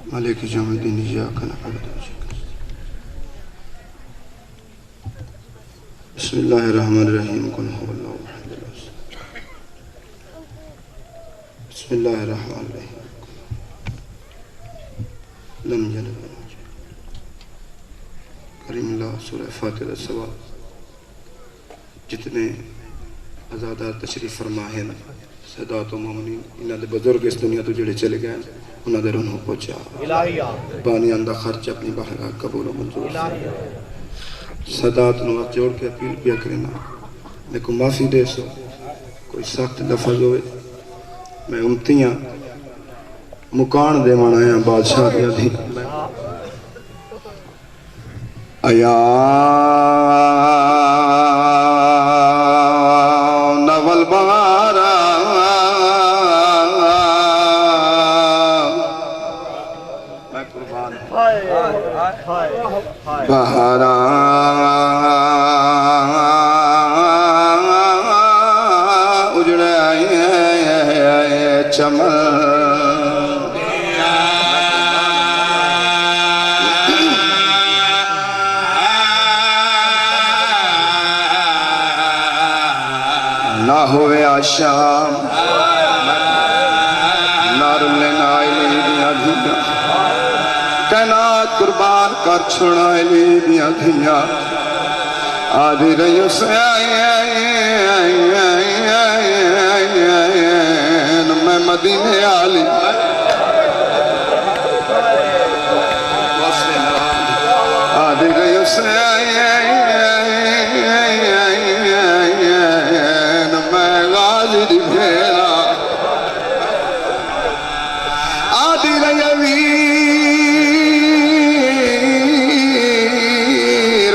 मालिक यौमिद्दीन इय्याका नअबुदु व इय्याका नस्तईन। बिस्मिल्लाहिर्रहमानिर्रहीम कुल हुवल्लाहु अहद बिस्मिल्लाहिर्रहमानिर्रहीम लम यलिद वलम यूलद। करीमुल्लाह सूरह फातिहा सवा जितने आज़ादार तशरीफ फरमा हैं सदात मोमिनीन इन्हां दे बुजुर्ग इस दुनिया तो जेड़े चले गए उन्हां दे रूह नूं पहुंचा बानियां दा खर्च अपनी बारगाह कबूल व मंजूर। सदात नूं हाथ जोड़ के अपील पिया करना मेरे को माफ़ी दे सो कोई सख्त लफज होए मैं उम्तियां मुकान देवन आया बादशाह दियां दी आया नवल बहारा मैं कुर्बान बहारा उजड़े चमन ना होवे आशाम नारुले नाइली दियां धियां कहना कुर्बान कर छुड़ाइली दियां धियां आदि रही से मैं मदीने आली आदि रही से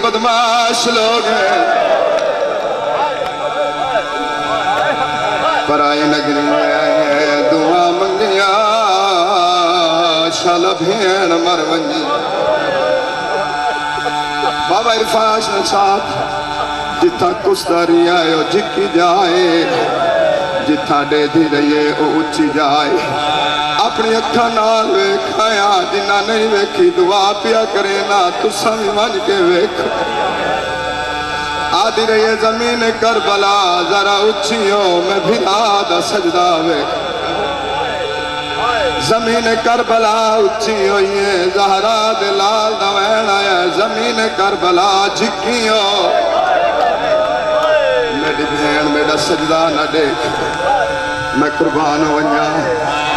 बदमाश लोग हैं पराई नगरी में आए दुआ मंगिया शाला भेड़ मर वंजी बाबा इरफान ने साथ जिथा कुस्तारी आयो जिकी जाए जिथा डेधी रहिए वो उच्ची जाए अपनी अखा नाल वेखाया जिन्ना नहीं वेखी दुआ पिया करे ना तुसा भी मन के वेख आदि रही जमीन करबला जरा उच्ची हो मैं भी आदा सजदा वेख जमीन करबला उच्ची हुई है जहरा दे लाल नवैन आया जमीन करबला झिकी हो मेरी भेड़ मेरा सजदा न देख मैं कुर्बान हो वञा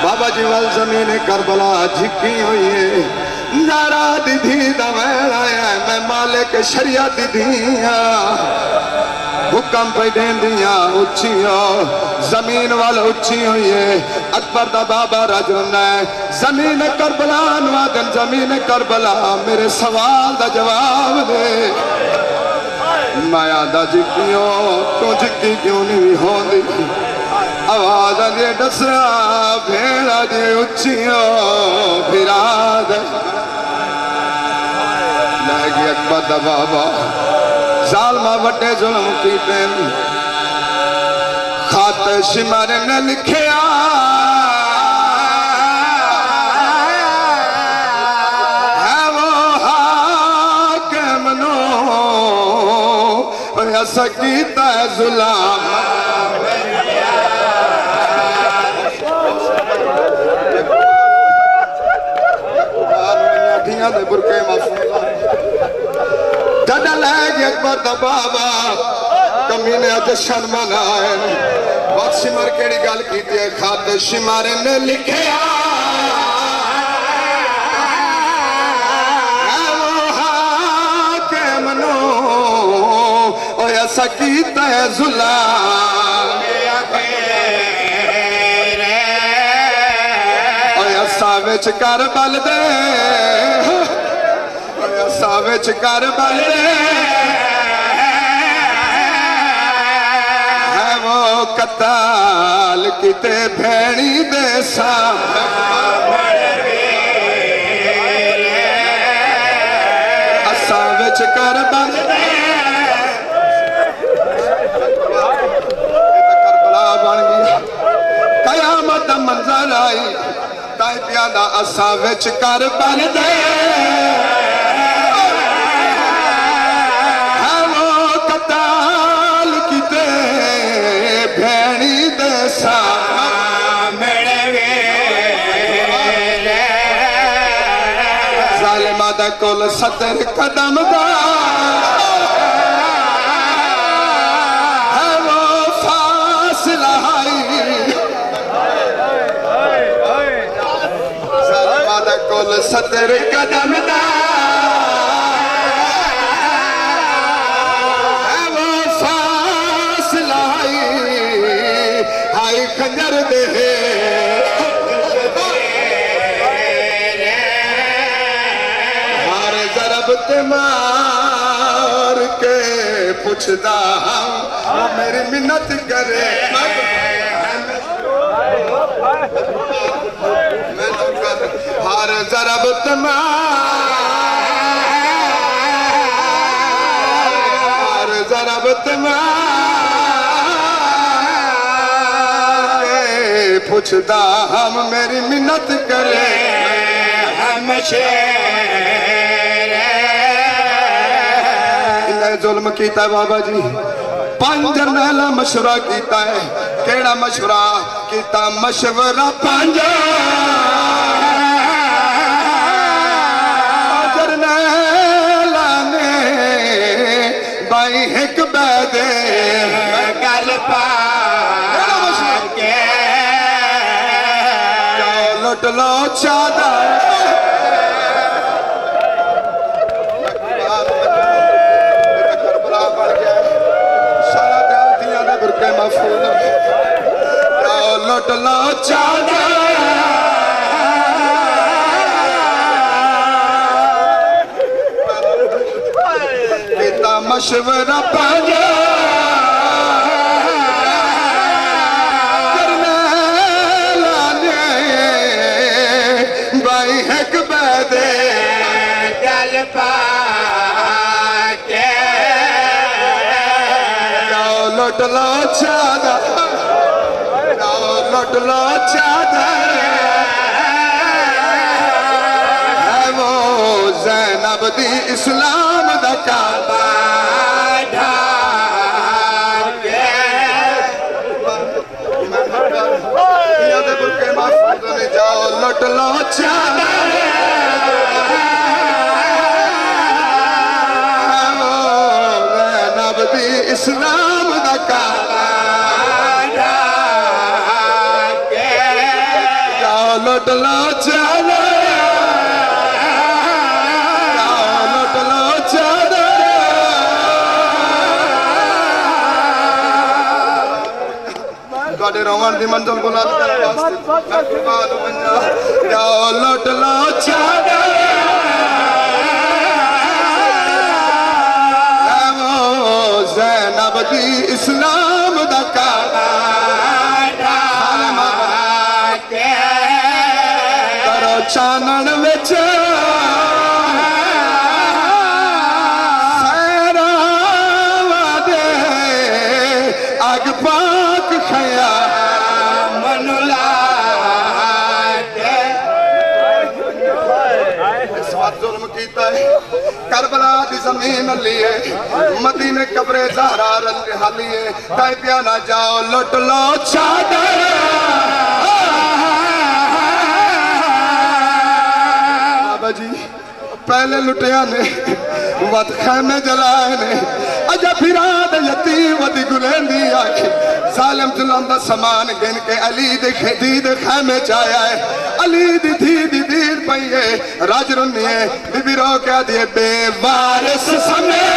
बाबा जी वाल जमीन करबला झिकी हुई है नारा दीदी दवैन आया मैं मालिक शरीयत दिया हुक्म पे देंदिया उच्ची हो जमीन वाल उच्ची हुई है अकबर दा बाबा रजन है जमीन करबला नवादन जमीन करबला मेरे सवाल दा जवाब दे माया दा जिक्कियो तो जिक्की क्यों नहीं होंदी आवाज दे दसरा भेड़ा दे उच्चियो फिराद लगी अकबर दा बाबा जालमा वड्डे जुल्म कीते खत शिमर ने लिखिया है वो हाकिम नो ऐसा कीता है जुल्म बुरके अकबर दा बाबा कमीने जशन मनाए वक्त शिमर केड़ी गल की खत शिमर ने लिखिया के मनो ऐसा कीता है जुल्म ऐसा विच कर बल दे साविच कर बल है वो कताल किते भेड़ी दे साविच कर बल करबला बन गई कयामत मंजर आई ताई प्यादा असा विच कर बन दे है वो कताल किते भैनी दे जालिमा दा कोल 70 कदम दा कोल 70 कदम दा है वो फासला हाय खंजर दे हर जरब ते मार के पुछदा हम मेरी मिन्नत करे हर जरब हर जरब पुछदा हम मेरी मिन्नत करे हम इन्हें जुल्म कीता बाबा जी 5 जरनैला मशवरा कीता है केड़ा मशवरा कीता मशवरा 5 जरनैला ने बाई एक बैदे गल पा के लुट लो चादर लुट लो चादर पिता मशवरा 5 जरनैला ने बाई एक बैदे गल पा के लुट लो चादर लुट लो चादर है वो ज़ैनब दी इस्लाम दा काबा ढाल के दे बुके महफूज ने जाओ लुट लो चादर है वो ज़ैनब दी इस्लाम दा काबा लुट लो चादर लुट लो चादर ਤੁਹਾਡੇ ਰੋਵਣ ਦੀ ਮੰਜ਼ਲ ਬੁਲੰਦ ਕਰਨ ਵਾਸਤੇ ਬਾਦ ਮੰਨਾ ਜਾਓ ਲੁੱਟ लो चादर है वो ज़ैनब दी इस्लाम दा काबा चानन विच दे अग पाक खया मनु जुल्म कीता है करबला दी जमीन लिए मदीने कब्रे ज़हरा हालिए ताई पिया ना जाओ लुट लो चादर जी पहले लुटिया ने वत खैमे जलाए ने अजा फिराद यतीम वदी गुलेंदी आखी सालम जुलम दा समान गिन के अली दे खदीद खैमे चाया है अली दी दीद पई है राज रुनिए बीबी रो कह दिए बेवारिस समय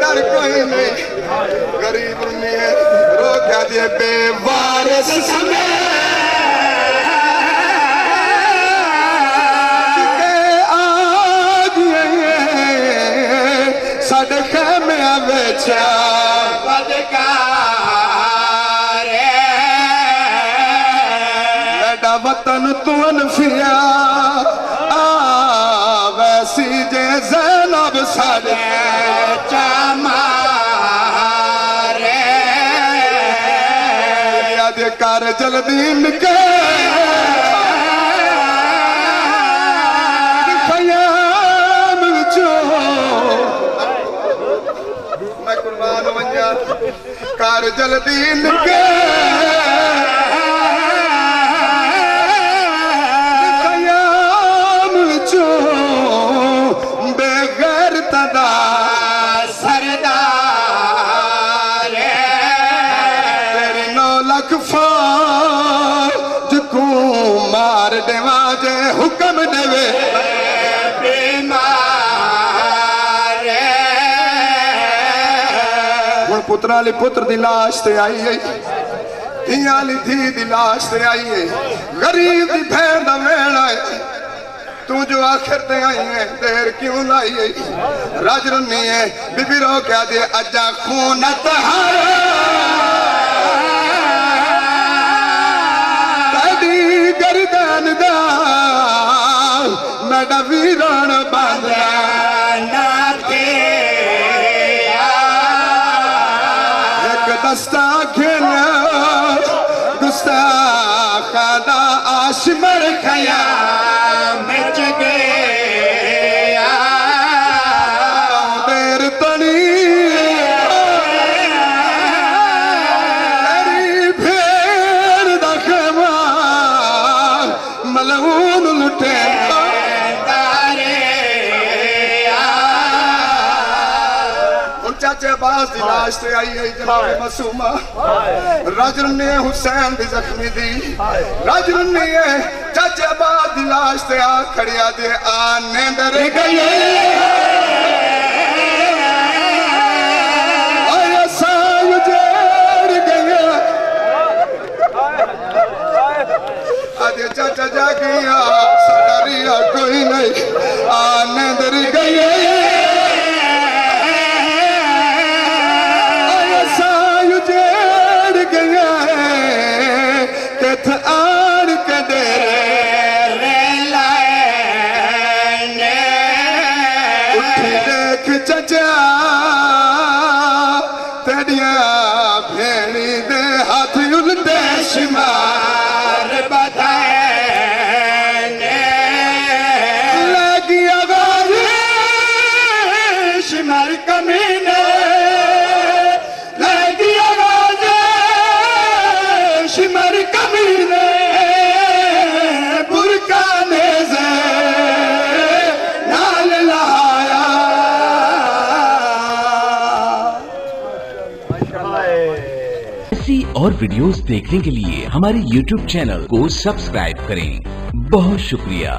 डर कोई नहीं गरीब ने रोका दिए बेवारिस समय साडे खेमे विच वतन तू अनफिया सी जे ज़ैनब साडे चमारे अज कर जल्दी निके खयाम चो मैं कुर्बान वंजा कर जल्दी निके खयाम चो बेगैर तदा सरदार तेरी 9 लाख फौज को मार देवा जे हुक्म देवे बीमार हुण पुत्रा ली पुत्र दी लाश ते आई है धियां ली धी दी लाश ते आई है गरीब दी भैन दा वेला है तू जो आखिर ते आई है देर क्यों लाई है राज रन्नी है बीबी रो क्या दे अजा खून तहारा तड़ी गर्दन दा मेरा वीरान बांधरा ना के एक दस्ता खेला गुस्ताखा दा आशमर खया मच गया देर तनी तेरी भेड़ दा खेमा मलऊन लुटे चाचे अब्बास दी लाश ते आई है जनाब मासूमा राजन ने हुसैन दी जख्मी दी राजन ने चाचे अब्बास दी लाश ते आ खड़िया दे आने दर गई आया साल जेड़ गया आदे चाचा जा गया सदरिया कोई नहीं आने दर गई आड़ के डेरे लाने उठी देख चचा तेरिया भेड़ी दे हाथ उल्टे शुमार बताने लगी आवाज शुमार कमीने लगी आवाज शुमार कमीने बुरकाने से नाल लहाया ऐसी और वीडियोस देखने के लिए हमारे YouTube चैनल को सब्सक्राइब करें। बहुत शुक्रिया।